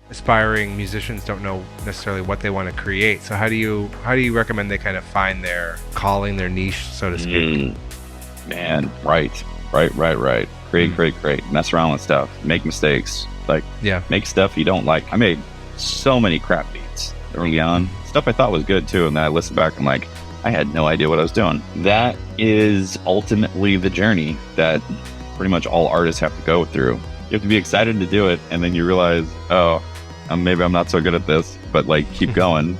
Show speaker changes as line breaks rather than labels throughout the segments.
aspiring musicians don't know necessarily what they want to create. So how do you recommend they kind of find their calling, their niche, so to speak?
Man, right. Create. Mess around with stuff. Make mistakes. Like,
Yeah.
make stuff you don't like. I made so many crap beats early on. Stuff I thought was good too, and then I listen back and like, I had no idea what I was doing. That is ultimately the journey that pretty much all artists have to go through. You have to be excited to do it, and then you realize, oh, maybe I'm not so good at this, but like keep going,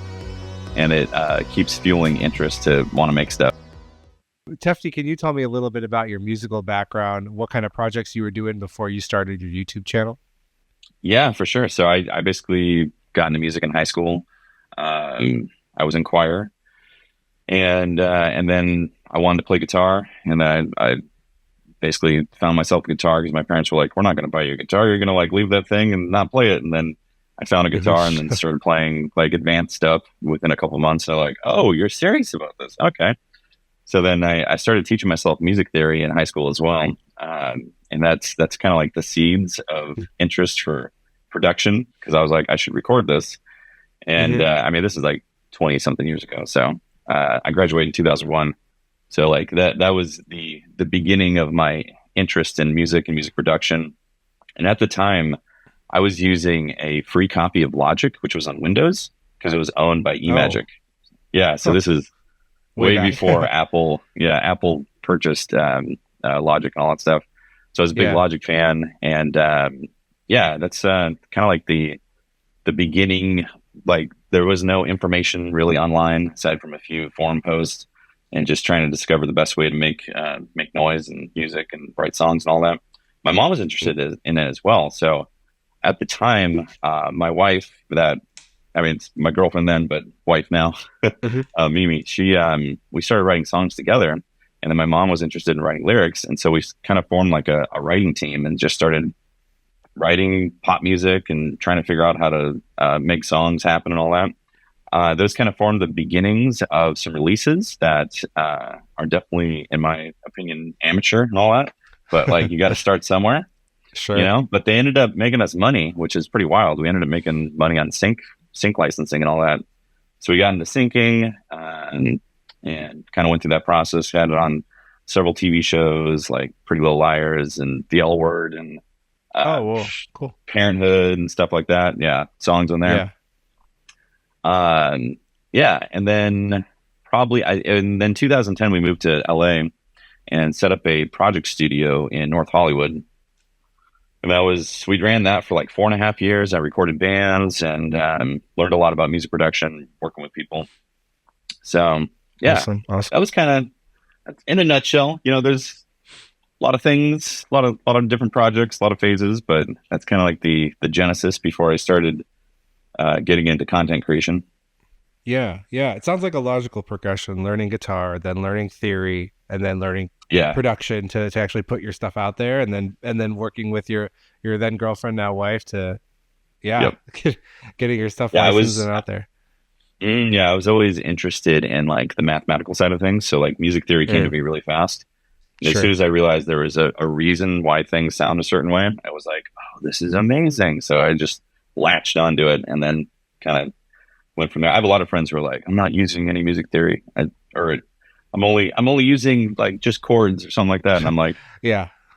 and it keeps fueling interest to want to make stuff.
Tefty, can you tell me a little bit about your musical background? What kind of projects you were doing before you started your YouTube channel?
Yeah, for sure. So I basically got into music in high school. I was in choir, and then I wanted to play guitar, and I basically found myself a guitar because my parents were like, "We're not going to buy you a guitar. You're going to like leave that thing and not play it." And then I found a guitar and then started playing like advanced stuff within a couple of months. So like, oh, you're serious about this? Okay. So then I started teaching myself music theory in high school as well, and that's kind of like the seeds of interest for production, because I was like, I should record this. And I mean, this is like 20 something years ago. So I graduated in 2001. So like that was the beginning of my interest in music and music production. And at the time, I was using a free copy of Logic, which was on Windows, because it was owned by eMagic. Yeah, so this is way before Apple. Yeah, Apple purchased Logic and all that stuff. So I was a big Logic fan, and that's kind of like the beginning. Like, there was no information really online aside from a few forum posts, and just trying to discover the best way to make noise and music and write songs and all that. My mom was interested in it as well. So at the time, my wife, it's my girlfriend then, but wife now, Mimi, we started writing songs together, and then my mom was interested in writing lyrics. And so we kind of formed like a writing team and just started writing pop music and trying to figure out how to make songs happen and all that. Those kind of formed the beginnings of some releases that are definitely, in my opinion, amateur and all that. But like, you got to start somewhere,
Sure.
But they ended up making us money, which is pretty wild. We ended up making money on sync licensing and all that. So we got into syncing and kind of went through that process. Had it on several TV shows like Pretty Little Liars and The L Word and
Cool.
Parenthood and stuff like that. Yeah, songs on there. And then and then 2010 we moved to LA and set up a project studio in North Hollywood. And we ran that for like 4.5 years. I recorded bands and learned a lot about music production, working with people. So yeah,
Awesome.
that was kind of, in a nutshell. There's a lot of things, a lot of different projects, a lot of phases, but that's kind of like the genesis before I started getting into content creation.
Yeah. It sounds like a logical progression: learning guitar, then learning theory, and then learning production to actually put your stuff out there, and then working with your then girlfriend, now wife, to getting your stuff licensed and out there.
I was always interested in like the mathematical side of things. So like music theory came to me really fast. And as soon as I realized there was a reason why things sound a certain way, I was like, oh, this is amazing. So I just latched onto it and then kind of went from there. I have a lot of friends who are like, I'm not using any music theory, or I'm only using like just chords or something like that. And I'm like,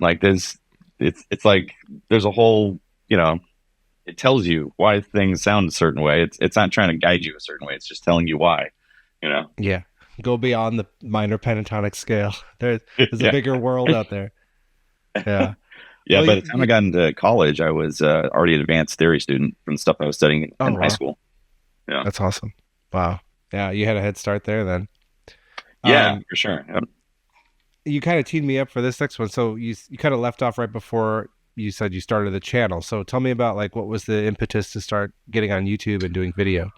like this, it's like there's a whole, it tells you why things sound a certain way. It's not trying to guide you a certain way. It's just telling you why,
Yeah. Go beyond the minor pentatonic scale. There's a bigger world out there. Yeah.
Well, by the time I got into college, I was already an advanced theory student from stuff I was studying in high school. Yeah.
That's awesome. Wow. Yeah, you had a head start there then.
Yeah, for sure. Yep.
You kind of teed me up for this next one. So you kind of left off right before you said you started the channel. So tell me about like what was the impetus to start getting on YouTube and doing video?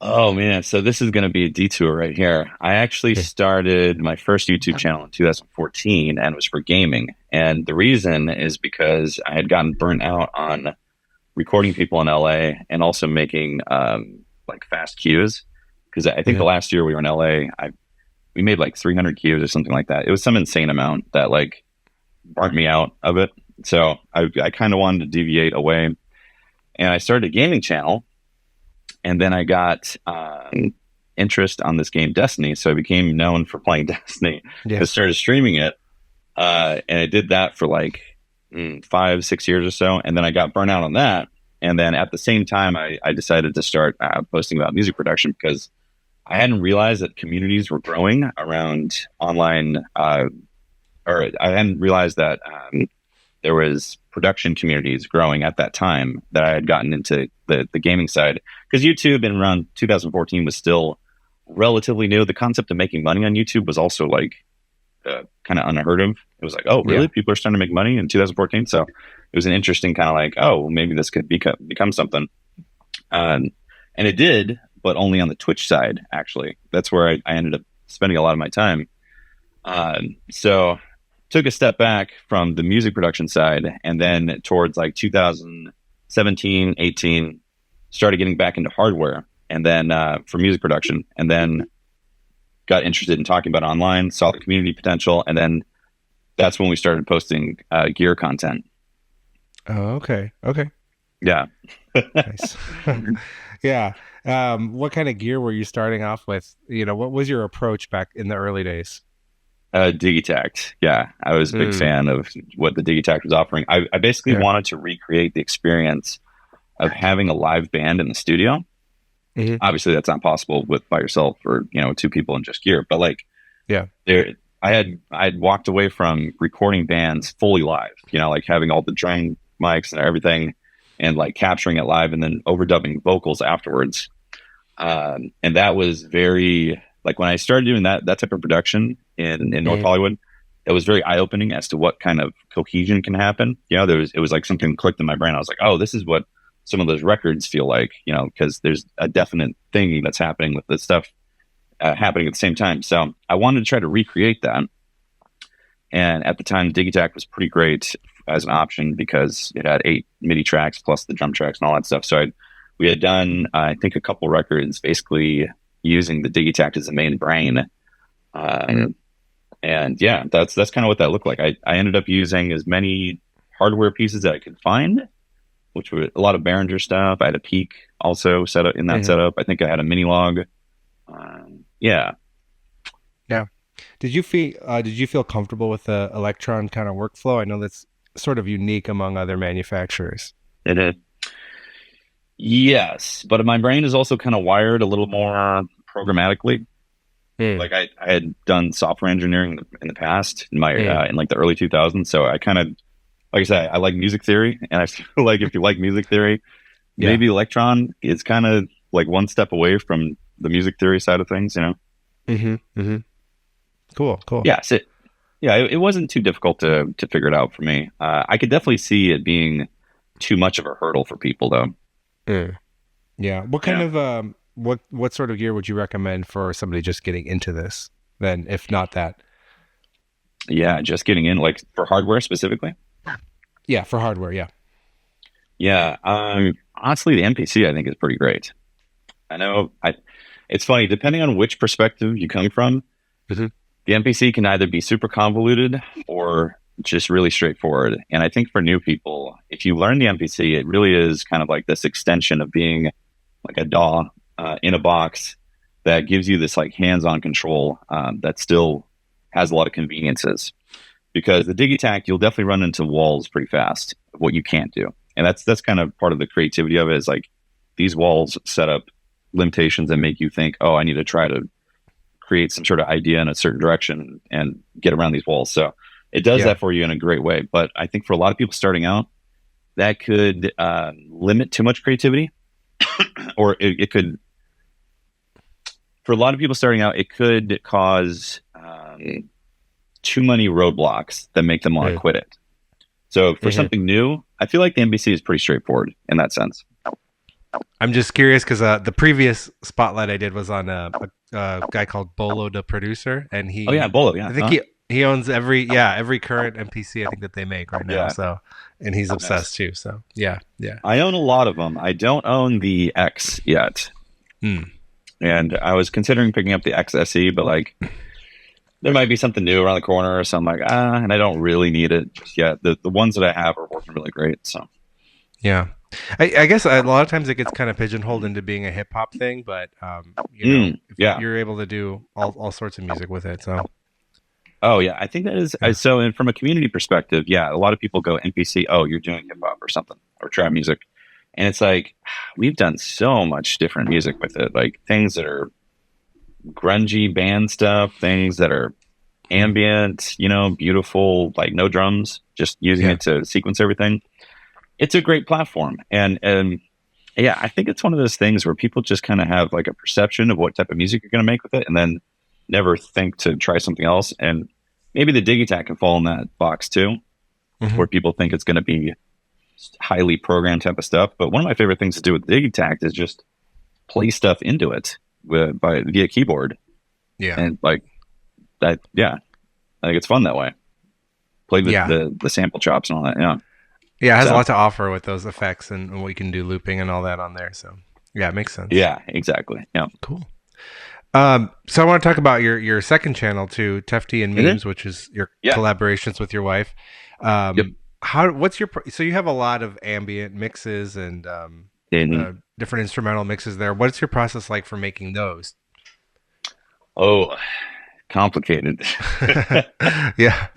Oh man, so this is going to be a detour right here. I actually started my first YouTube channel in 2014 and it was for gaming. And the reason is because I had gotten burnt out on recording people in LA and also making like fast cues. Because I think the last year we were in LA, we made like 300 cues or something like that. It was some insane amount that like burnt me out of it. So I kind of wanted to deviate away. and I started a gaming channel, and then I got interest on this game Destiny, so I became known for playing Destiny.
Yeah.
I started streaming it, and I did that for like 5-6 years or so, and then I got burnt out on that. And then at the same time, I decided to start posting about music production because I hadn't realized that communities were growing around online, or I hadn't realized that there was production communities growing at that time that I had gotten into the gaming side. Because YouTube in around 2014 was still relatively new. The concept of making money on YouTube was also like kind of unheard of. It was like, oh, really?
Yeah.
People are starting to make money in 2014? So it was an interesting kind of like, oh, maybe this could become something. And it did, but only on the Twitch side, actually. That's where I ended up spending a lot of my time. So took a step back from the music production side, and then towards like 2017, 18, started getting back into hardware, and then for music production, and then got interested in talking about online, saw the community potential, and then that's when we started posting gear content.
Oh, okay. Okay.
Yeah.
Nice. Yeah. What kind of gear were you starting off with? What was your approach back in the early days?
Digitact. Yeah. I was a big fan of what the Digitact was offering. I basically wanted to recreate the experience of having a live band in the studio. Mm-hmm. Obviously that's not possible by yourself or, two people and just gear, but like,
yeah,
I had walked away from recording bands fully live, like having all the drum mics and everything, and like capturing it live and then overdubbing vocals afterwards. And that was very, like, when I started doing that type of production in North Hollywood, it was very eye opening as to what kind of cohesion can happen. It was like something clicked in my brain. I was like, oh, this is what some of those records feel like, because there's a definite thing that's happening with this stuff happening at the same time. So I wanted to try to recreate that. And at the time, Digitact was pretty great as an option because it had 8 MIDI tracks plus the drum tracks and all that stuff. So we had done, I think, a couple records basically using the Digitact as the main brain. And yeah, that's kind of what that looked like. I ended up using as many hardware pieces that I could find, which were a lot of Behringer stuff. I had a Peak also set up in that setup. I think I had a Minilog. Yeah.
Did you feel comfortable with the Electron kind of workflow? I know that's sort of unique among other manufacturers.
It is. Yes, but my brain is also kind of wired a little more programmatically. Like I had done software engineering in the past in my in like the early 2000s. So I kind of, like I said, I like music theory, and I feel like if you like music theory, maybe Electron is kind of like one step away from the music theory side of things,
Cool.
Yeah, it wasn't too difficult to figure it out for me. I could definitely see it being too much of a hurdle for people, though.
Yeah. What kind of what sort of gear would you recommend for somebody just getting into this? Then, if not that.
Yeah, just getting in, like for hardware specifically.
Yeah, for hardware. Yeah.
Yeah. Honestly, the MPC I think is pretty great. I know. It's funny, depending on which perspective you come from. The MPC can either be super convoluted or just really straightforward. And I think for new people, if you learn the MPC, it really is kind of like this extension of being like a DAW in a box that gives you this like hands-on control that still has a lot of conveniences. Because the Digitact, you'll definitely run into walls pretty fast of what you can't do. And that's kind of part of the creativity of it, is like these walls set up limitations that make you think, oh, I need to try to create some sort of idea in a certain direction and get around these walls. So it does that for you in a great way. But I think for a lot of people starting out, that could limit too much creativity. Or it could, for a lot of people starting out, it could cause too many roadblocks that make them want to quit it. So for something new, I feel like the MPC is pretty straightforward in that sense.
I'm just curious because the previous spotlight I did was on a guy called Bolo, the producer, and he.
Oh yeah, Bolo. Yeah,
I think he owns every current MPC I think that they make right now. So, and he's obsessed too. So yeah.
I own a lot of them. I don't own the X yet, and I was considering picking up the XSE, but like there might be something new around the corner or something like and I don't really need it just yet. The ones that I have are working really great. So
Yeah. I guess a lot of times it gets kind of pigeonholed into being a hip hop thing, but you know, if
Yeah.
you're able to do all sorts of music with it, so
Oh yeah, I think that is
yeah,
so. And from a community perspective, yeah, a lot of people go NPC. Oh, you're doing hip hop or something or trap music, and it's like we've done so much different music with it, like things that are grungy band stuff, things that are
hmm.
ambient, beautiful, like no drums, just using
Yeah,
it to sequence everything. It's a great platform, and yeah, I think it's one of those things where people just kind of have like a perception of what type of music you're going to make with it, and then never think to try something else. And maybe the Digitakt can fall in that box too,
hmm.
where people think it's going to be highly programmed type of stuff. But one of my favorite things to do with Digitakt is just play stuff into it via keyboard,
Yeah,
and like that. Yeah, I think it's fun that way. Play the
yeah,
the sample chops and all that. Yeah.
yeah. It has a
So
lot to offer with those effects and we can do looping and all that on there. So yeah, it makes sense.
yeah, exactly. Yeah.
Cool. So I want to talk about your second channel too, Tefty and
Mm-hmm.
Memes, which is your
Yeah.
collaborations with your wife.
Yep.
What's so you have a lot of ambient mixes and
Mhm.
different instrumental mixes there. What's your process like for making those?
Oh, complicated.
Yeah.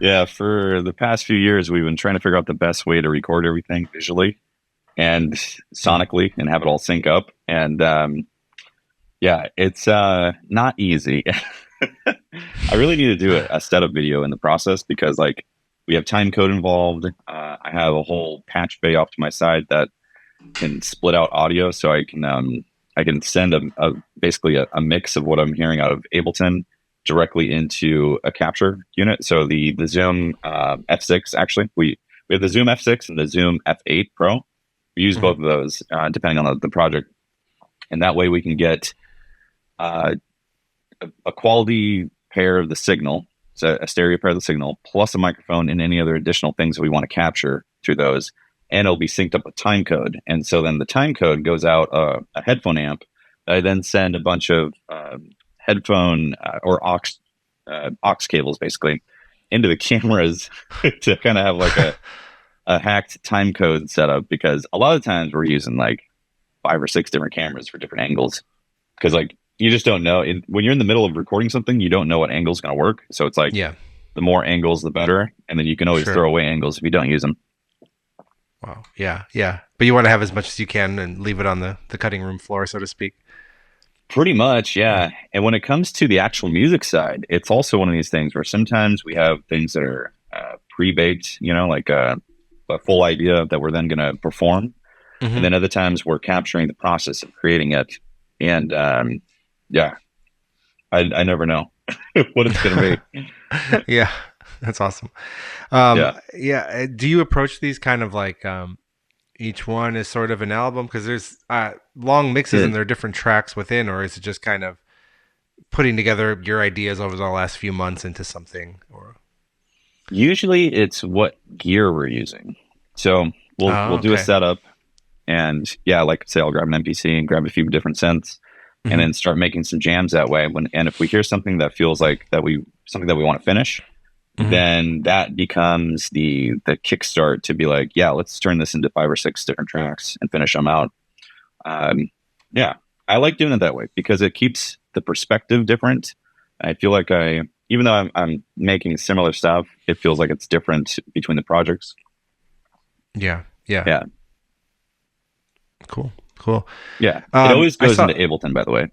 Yeah, for the past few years, we've been trying to figure out the best way to record everything visually and
Hmm.
sonically and have it all sync up. And yeah, it's not easy. I really need to do a setup video in the process because, like, we have time code involved. I have a whole patch bay off to my side that can split out audio, so I can send basically a mix of what I'm hearing out of Ableton directly into a capture unit. So the Zoom F6 actually we have the Zoom F6 and the Zoom F8 Pro. We use
Hmm.
both of those depending on the project, and that way we can get uh, a quality pair of the signal, so a stereo pair of the signal, plus a microphone and any other additional things that we want to capture through those. And it'll be synced up with time code. And so then the time code goes out a headphone amp. I then send a bunch of headphone or aux cables basically into the cameras to kind of have like a hacked time code setup because a lot of times we're using like 5 or 6 different cameras for different angles because like you just don't know when you're in the middle of recording something you don't know what angle's going to work, so it's like
Yeah.
the more angles the better, and then you can always
Sure.
throw away angles if you don't use them.
Wow. Yeah. Yeah. But you want to have as much as you can and leave it on the cutting room floor, so to speak.
Pretty much,
Yeah.
yeah. And when it comes to the actual music side, it's also one of these things where sometimes we have things that are pre-baked, like a full idea that we're then going to perform, and
Hmm.
then other times we're capturing the process of creating it. And yeah, I never know what it's going to be.
Yeah. That's awesome.
Yeah.
Yeah. Do you approach these kind of like each one is sort of an album because there's long mixes
Yeah.
and there are different tracks within, or is it just kind of putting together your ideas over the last few months into something? Or
Usually it's what gear we're using. So we'll
oh,
do a
okay.
setup and yeah, like say I'll grab an MPC and grab a few different synths and
Hmm.
then start making some jams that way. And if we hear something that feels like something that we want to finish,
Hmm.
then that becomes the kickstart to be like, yeah, let's turn this into 5 or 6 different tracks and finish them out. Um, yeah, I like doing it that way because it keeps the perspective different. I feel like even though I'm making similar stuff, it feels like it's different between the projects.
Yeah. Yeah.
Yeah,
Cool. Cool.
yeah. It always
I
goes into
saw.
Ableton, by the way.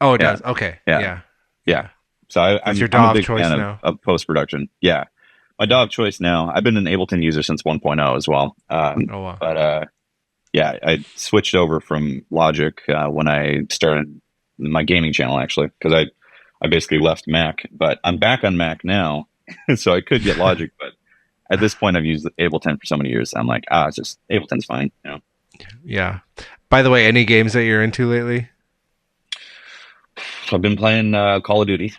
Oh, it
Yeah,
does. Okay.
yeah,
Yeah.
yeah.
Yeah.
So
That's your
I'm a
DAW of
big fan
choice
of,
now.
post production. Yeah, my
Yeah.
DAW of choice now. I've been an Ableton user since 1.0 as well.
Oh wow.
But yeah, I switched over from Logic when I started my gaming channel actually because I basically left Mac, but I'm back on Mac now, so I could get Logic. But at this point, I've used Ableton for so many years. I'm like, it's just Ableton's fine.
Yeah. By the way, any games that you're into lately?
So I've been playing Call of Duty,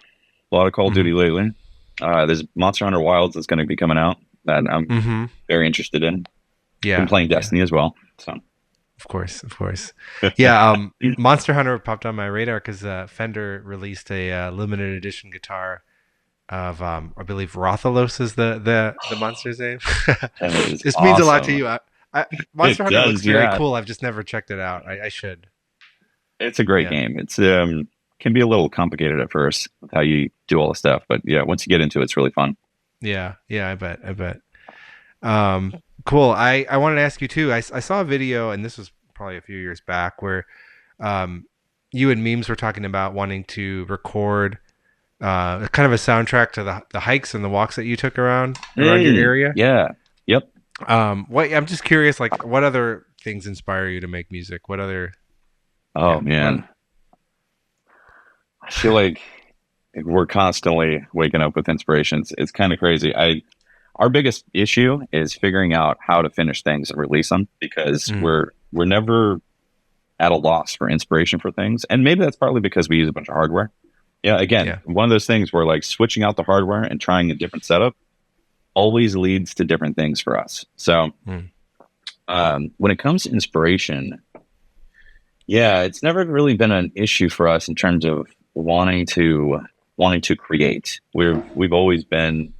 a lot of Call of
Hmm.
Duty lately. There's Monster Hunter Wilds that's going to be coming out that I'm
Hmm.
very interested in. Been
Yeah.
playing
Yeah.
Destiny as well. So
Of course. Of course. Yeah. Monster Hunter popped on my radar because Fender released a limited edition guitar of I believe Rathalos is the monster's name.
that is
This means a lot to
awesome.
you. Monster
It
Hunter looks
does,
very
yeah.
cool. I've just never checked it out. I should.
It's a great
Yeah.
game. It's can be a little complicated at first with how you do all the stuff, but yeah, once you get into it, it's really fun.
Yeah. Yeah. I bet. I bet. Cool. I wanted to ask you too. I saw a video, and this was probably a few years back, where um, you and Memes were talking about wanting to record kind of a soundtrack to the hikes and the walks that you took around your area.
Yeah. Yep.
What I'm just curious, like, what other things inspire you to make music? What other,
Oh
yeah,
man. I feel like we're constantly waking up with inspirations. It's kind of crazy. Our biggest issue is figuring out how to finish things and release them because
mm,
we're never at a loss for inspiration for things. And maybe that's partly because we use a bunch of hardware. Yeah, again,
yeah,
one of those things where like switching out the hardware and trying a different setup always leads to different things for us. So
mm,
when it comes to inspiration, yeah, it's never really been an issue for us in terms of wanting to create. We've always been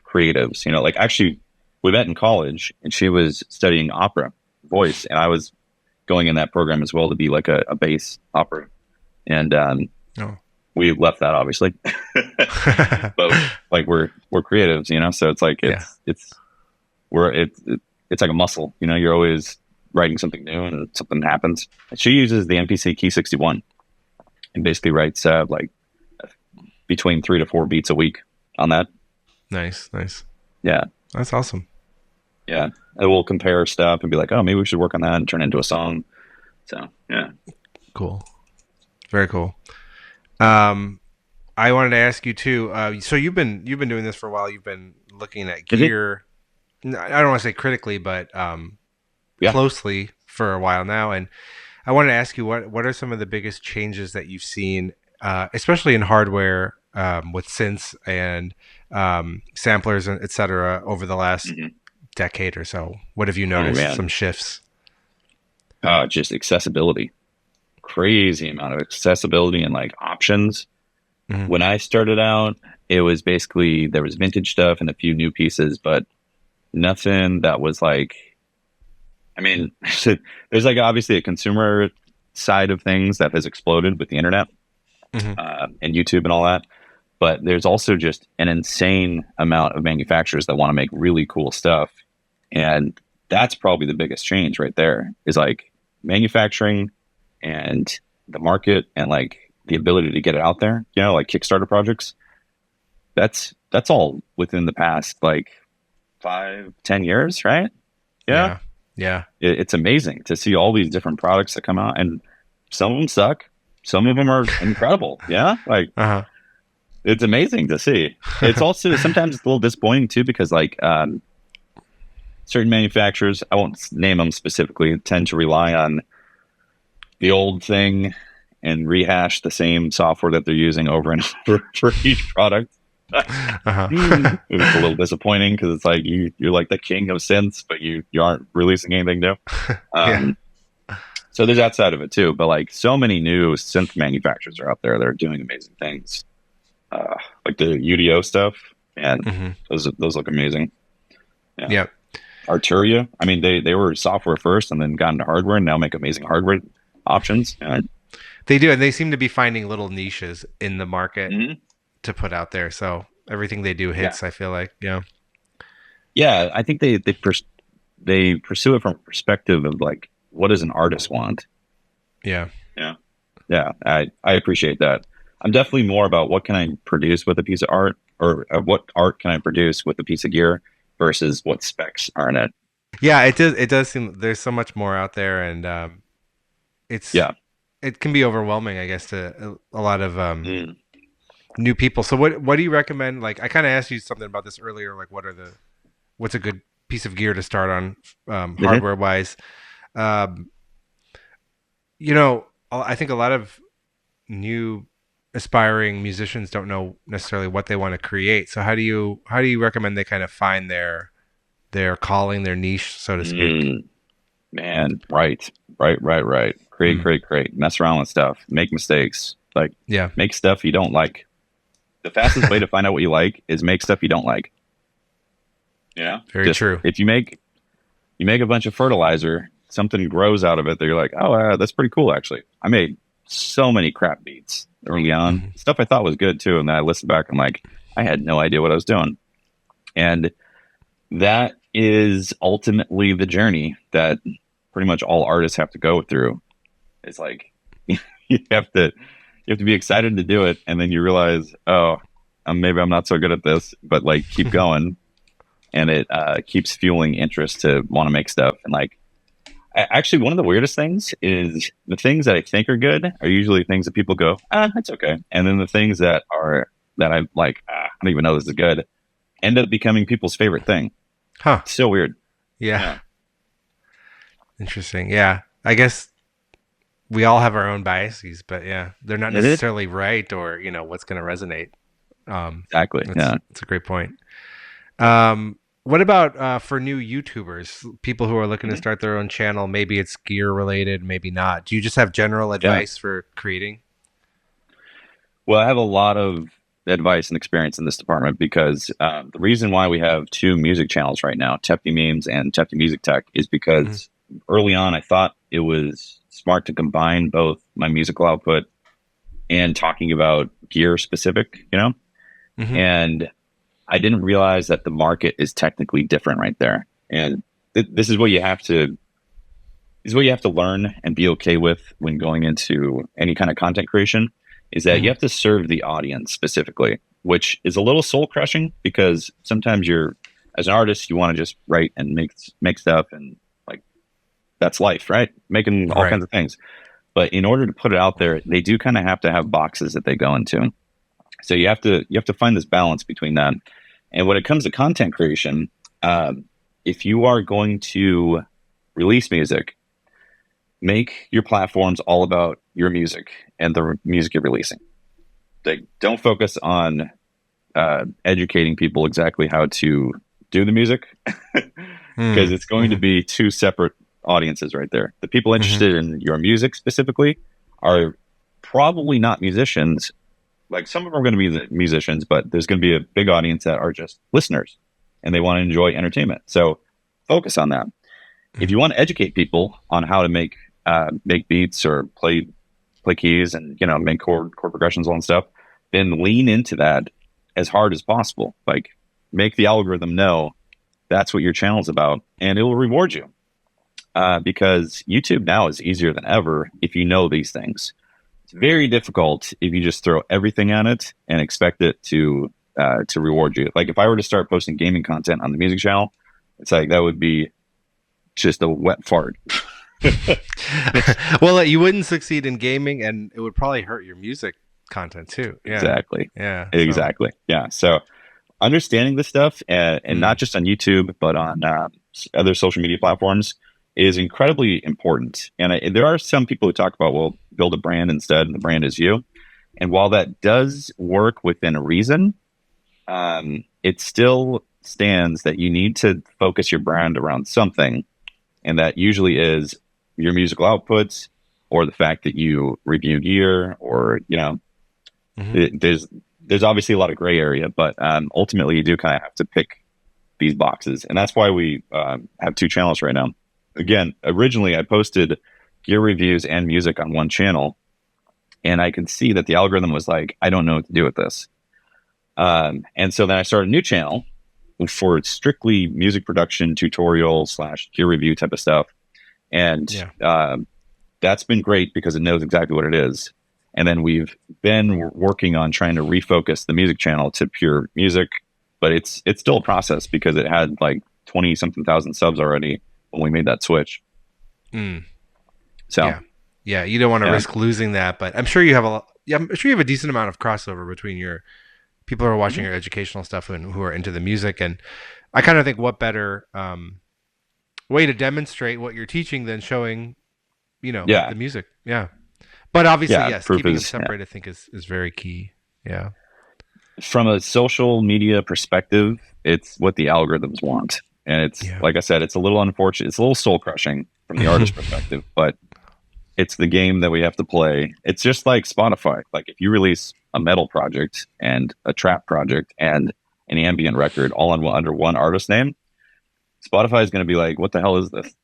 creatives, you know. Like actually, we met in college, and she was studying opera voice, and I was going in that program as well to be like a bass opera, and
oh,
we left that obviously, but like we're creatives, you know. So it's like
yeah,
it's like a muscle, you know. You're always writing something new, and something happens. She uses the MPC Key 61 and basically writes like between 3 to 4 beats a week on that.
nice, nice.
Yeah,
That's awesome.
yeah. And we'll compare stuff and be like, oh, maybe we should work on that and turn it into a song. So yeah.
Cool, very cool. Um, I wanted to ask you too. So you've been doing this for a while. You've been looking at
Is it?
gear. I don't want to say critically, but
Yeah.
closely for a while now. And I wanted to ask you what are some of the biggest changes that you've seen, especially in hardware with synths and samplers and et cetera, over the last
Hmm.
decade or so. What have you
Oh
noticed?
man.
Some shifts.
Just accessibility. Crazy amount of accessibility and like options.
Hmm.
When I started out, it was basically there was vintage stuff and a few new pieces, but nothing that was like, I mean, there's like obviously a consumer side of things that has exploded with the internet
Hmm.
and YouTube and all that. But there's also just an insane amount of manufacturers that want to make really cool stuff. And that's probably the biggest change right there is like manufacturing and the market and like the ability to get it out there, you know, like Kickstarter projects. That's all within the past like 5, 10 years, right? Yeah.
Yeah. Yeah.
It's amazing to see all these different products that come out, and some of them suck. Some of them are incredible. Yeah. Like
Uh
it's amazing to see. It's
huh.
also sometimes it's a little disappointing too, because like certain manufacturers, I won't name them specifically, tend to rely on the old thing and rehash the same software that they're using over and over for each product.
Uh huh.
It's a little disappointing because it's like you're like the king of synths, but you aren't releasing anything new.
Yeah.
Um, so there's that side of it too. But like so many new synth manufacturers are out there that are doing amazing things. Like the UDO stuff, and
Hmm.
those look amazing. Yeah.
Yep.
Arturia, I mean they were software first and then got into hardware and now make amazing hardware options.
They do, and they seem to be finding little niches in the market
Mhm.
to put out there. So everything they do
Yeah,
hits. I feel like, yeah,
yeah. I think they pursue it from a perspective of like what does an artist want.
yeah,
Yeah, yeah. I appreciate that. I'm definitely more about what can I produce with a piece of art, or what art can I produce with a piece of gear versus what specs are in it.
yeah. It does. It does seem there's so much more out there, and it's
Yeah.
it can be overwhelming, I guess, to a lot of
Mm.
new people. So what do you recommend? Like, I kind of asked you something about this earlier. Like, what's a good piece of gear to start on,
Mhm.
hardware wise? Um, you know, I think a lot of new aspiring musicians don't know necessarily what they want to create. So how do you recommend they kind of find their calling, their niche, so to speak?
Mm. Man, right. Create,
Mm,
create, create. Mess around with stuff. Make mistakes. Like
yeah,
make stuff you don't like. The fastest way to find out what you like is make stuff you don't like. Yeah.
very
Just
true.
if you make you make a bunch of fertilizer, something grows out of it that you're like, oh, that's pretty cool, actually. I made so many crap beats early on, stuff I thought was good too. And then I listened back, I'm like, I had no idea what I was doing. And that is ultimately the journey that pretty much all artists have to go through. It's like, you have to be excited to do it. And then you realize, oh, maybe I'm not so good at this, but like keep going. And it keeps fueling interest to want to make stuff. And like, actually, one of the weirdest things is the things that I think are good are usually things that people go, it's okay. And then the things that I'm like, I don't even know this is good, end up becoming people's favorite thing.
Huh.
So weird.
Yeah. Interesting. Yeah. I guess we all have our own biases, but yeah, they're not necessarily right or, you know, what's going to resonate.
Exactly.
That's a great point. What about for new YouTubers, people who are looking to start their own channel? Maybe it's gear related, maybe not. Do you just have general advice for creating?
Well, I have a lot of advice and experience in this department because the reason why we have two music channels right now, Tefty Memes and Tefty Music Tech, is because early on I thought it was smart to combine both my musical output and talking about gear specific, you know? And I didn't realize that the market is technically different right there. And this is what you have to learn and be okay with when going into any kind of content creation, is that you have to serve the audience specifically, which is a little soul crushing because sometimes as an artist, you want to just write and make stuff, and like, that's life, right? Making all kinds of things. But in order to put it out there, they do kind of have to have boxes that they go into. So you have to find this balance between that. And when it comes to content creation, if you are going to release music, make your platforms all about your music and the music you're releasing. Like, don't focus on educating people exactly how to do the music, because it's going to be two separate audiences right there. The people interested in your music specifically are probably not musicians. Like, some of them are going to be musicians, but there's going to be a big audience that are just listeners and they want to enjoy entertainment. So focus on that. If you want to educate people on how to make beats or play keys and, you know, make chord progressions and stuff, then lean into that as hard as possible. Like, make the algorithm know that's what your channel's about, and it will reward you. Because YouTube now is easier than ever if you know these things. It's very difficult if you just throw everything at it and expect it to reward you. Like, if I were to start posting gaming content on the music channel, it's like that would be just a wet fart.
Well, you wouldn't succeed in gaming, and it would probably hurt your music content too. Yeah.
Exactly.
Yeah.
Exactly. Yeah. So understanding this stuff, and not just on YouTube, but on other social media platforms, is incredibly important. And there are some people who talk about, well, build a brand instead, and the brand is you. And while that does work within a reason, it still stands that you need to focus your brand around something. And that usually is your musical outputs, or the fact that you review gear, or, you know, there's obviously a lot of gray area, but ultimately you do kind of have to pick these boxes. And that's why we have two channels right now. Again, originally I posted gear reviews and music on one channel, and I could see that the algorithm was like, I don't know what to do with this. And so then I started a new channel for strictly music production, tutorial / gear review type of stuff. And that's been great because it knows exactly what it is. And then we've been working on trying to refocus the music channel to pure music, but it's still a process because it had like 20 something thousand subs already when we made that switch. So
yeah, you don't want to risk losing that, but I'm sure you have I'm sure you have a decent amount of crossover between your people who are watching your educational stuff and who are into the music. And I kind of think, what better way to demonstrate what you're teaching than showing, you know, the music. Yeah. But obviously, yes, keeping them separate, I think is very key. Yeah.
From a social media perspective, it's what the algorithms want. And it's, like I said, it's a little unfortunate. It's a little soul crushing from the artist perspective, but it's the game that we have to play. It's just like Spotify. Like, if you release a metal project and a trap project and an ambient record all under one artist name, Spotify is going to be like, what the hell is this?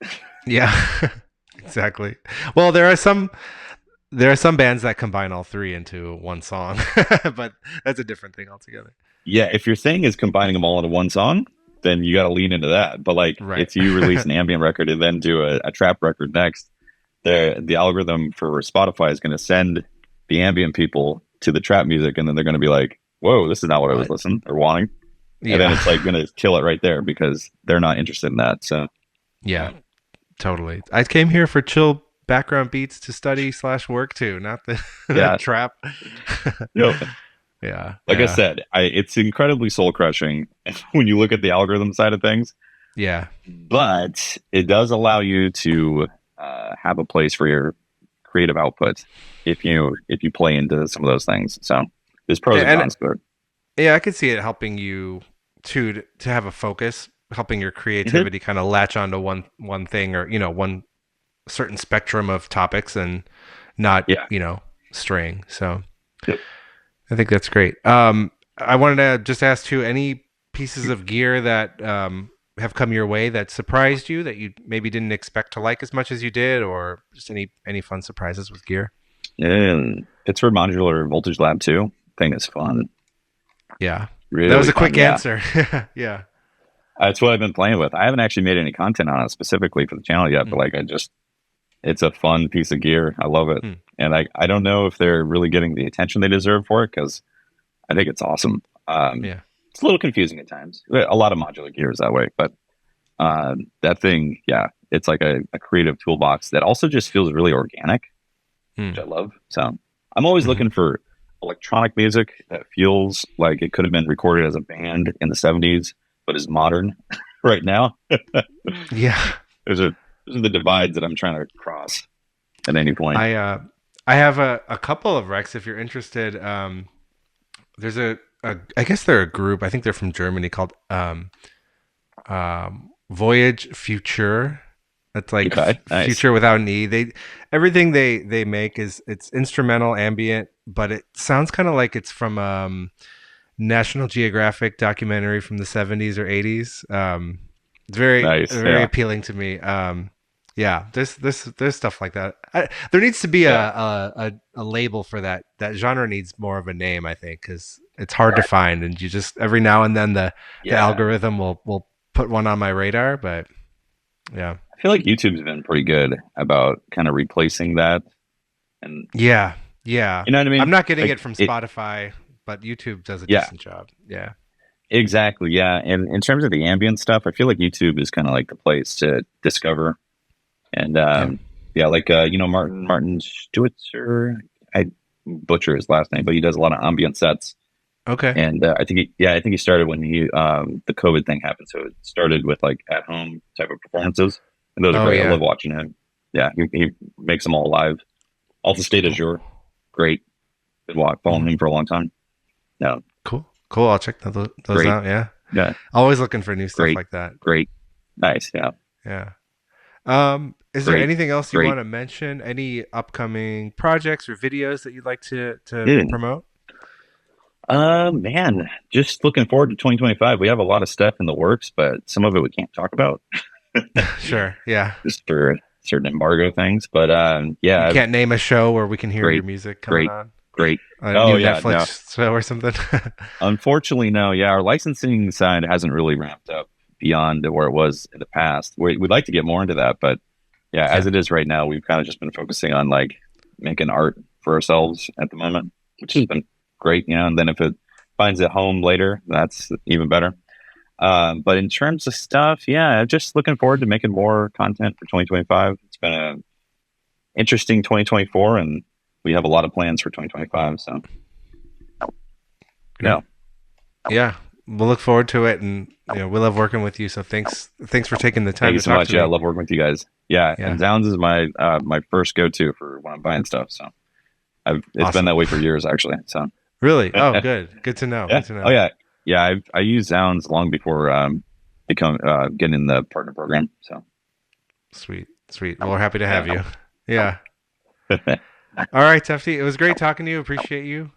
Yeah, exactly. Well, there are some bands that combine all three into one song, but that's a different thing altogether.
Yeah, if your thing is combining them all into one song, then you got to lean into that. But like,
Right.
if you release an ambient record and then do a trap record next, the algorithm for Spotify is going to send the ambient people to the trap music, and then they're going to be like, "Whoa, this is not what I was listening or wanting," and then
Yeah.
it's like going to kill it right there because they're not interested in that. So
Yeah, totally. I came here for chill background beats to study / work to, not the
yeah,
trap.
yep.
Yeah.
Like I
Yeah.
said, it's incredibly soul crushing when you look at the algorithm side of things,
Yeah.
but it does allow you to have a place for your creative output if you play into some of those things. So there's pros and
And
cons to it.
yeah, I could see it helping you to have a focus, helping your
Mhm.
creativity kind of latch onto one thing, or one certain spectrum of topics, and not
Yeah.
straying. So
Yep.
I think that's great. I wanted to just ask too, any pieces of gear that have come your way that surprised you, that you maybe didn't expect to like as much as you did, or just any fun surprises with gear?
And Pittsburgh Modular Voltage Lab 2 thing is fun.
Yeah, that was
Really
a
fun.
quick
Yeah.
answer. Yeah.
That's what I've been playing with. I haven't actually made any content on it specifically for the channel yet, but
Mm.
like it's a fun piece of gear. I love it.
Mm.
And I don't know if they're really getting the attention they deserve for it because I think it's awesome.
Yeah.
It's a little confusing at times. A lot of modular gear is that way, but that thing, yeah, it's like a creative toolbox that also just feels really organic, which
Mm.
I love. So I'm always
Mhm.
looking for electronic music that feels like it could have been recorded as a band in the 70s, but is modern right now.
Yeah.
Those are the divides that I'm trying to cross at any point.
I have a couple of Rex if you're interested. There's I guess they're a group. I think they're from Germany, called Voyage Future. That's like
Okay, nice.
future without an e. Everything they make is, it's instrumental ambient, but it sounds kind of like it's from National Geographic documentary from the 70s or 80s. It's
Nice.
very
Yeah.
appealing to me. Yeah, there's stuff like that. There needs to be
Yeah.
a label for that. That genre needs more of a name, I think, because it's hard to find, and you just every now and then the
Yeah.
algorithm will put one on my radar. But yeah,
I feel like YouTube's been pretty good about kind of replacing that. And
yeah, yeah.
you know what I
I'm
mean?
not getting
Like
it from Spotify, but YouTube does a
yeah,
decent job. Yeah,
exactly. Yeah. And in terms of the ambient stuff, I feel like YouTube is kind of like the place to discover. And
yeah.
yeah, like Martin Stewitzer. I butcher his last name, but he does a lot of ambient sets.
Okay.
And I think he started when the COVID thing happened. So it started with like at home type of performances, and those are
Oh
great. I
yeah.
love watching him. Yeah, he makes them all live. Also, State
Cool.
Azure, great. Been following
Mhm.
him for a long time. No,
Cool. I'll check those
great.
out. Yeah.
Yeah,
Always looking for new stuff
great,
like that.
great, nice. Yeah,
Yeah. Is there
great,
anything else you
great.
want to mention? Any upcoming projects or videos that you'd like to
Yeah.
promote?
Man, just looking forward to 2025. We have a lot of stuff in the works, but some of it we can't talk about
Sure. Yeah.
just for certain embargo things. But
You
yeah,
can't name a show where we can hear your
great,
music coming
great,
on?
great.
A
Oh
new
yeah, no.
Netflix show or something?
Unfortunately, no. Yeah, our licensing side hasn't really ramped up beyond where it was in the past. We'd like to get more into that, but yeah, as
Yeah.
it is right now, we've kind of just been focusing on like making art for ourselves at the moment, which has been great, And then if it finds a home later, that's even better. But in terms of stuff, yeah, just looking forward to making more content for 2025. It's been an interesting 2024, and we have a lot of plans for 2025. So,
Great.
yeah,
Yeah. We'll look forward to it, and we love working with you. So thanks for taking the
thank
time
you
to
so
talk
much.
to
Yeah, I
me.
love working with you guys. Yeah,
Yeah.
and ZZounds is my first go to for when I'm buying stuff. So it's been
Awesome.
that way for years actually. So
Really? Oh, good. Good to know.
yeah,
Good to
oh
know.
yeah, yeah. I used ZZounds long before getting in the partner program. So
Sweet. Sweet. Well, we're happy to have you. Yeah. All right, Tefty. It was great talking to you. Appreciate you.